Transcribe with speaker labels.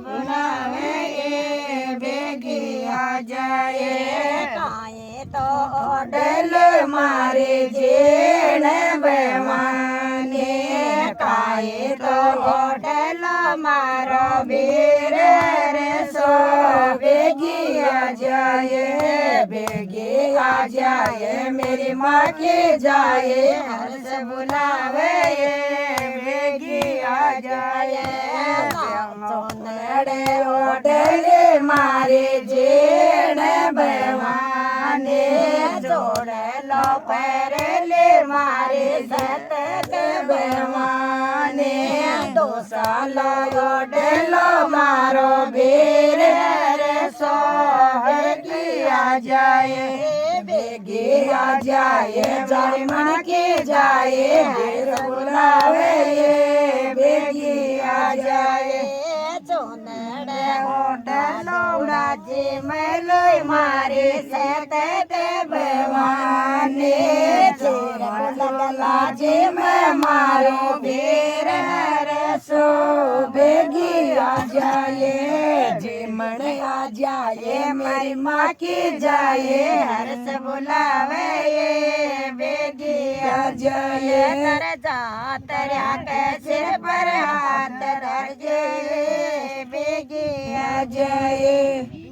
Speaker 1: बुलावे ये बेगी आ जाए काए तो ओडल मारे जेण बेमाने काए तो ओडल मारो बीर रे सो बेगी आ जाए बेगी आ जाए मेरी माँ की जाए हर्ष बुलावे बेगी आ जाए सोनड़े ओढ़ले मारे जेण बेवाने जोड़े लो पैरले मारे सत बेवाने 2 साल ओढ़लो मारो बेर रे सो आ जाए बेगी आ जाए जाय मन के जाए बेर बुलावे ये बेगी आ जाए चोनड़े ओढ़लो राजे मेलोय मारे सते बेवाने लाजे में मारो बेर रे सो बेगी आ जाए जीमण आ जाए मेरी माँ की जाए हर्ष बुलावे ये बेगी आ जाए तर जा तरया के सिर पर हाथ रख बेगी आ जाए।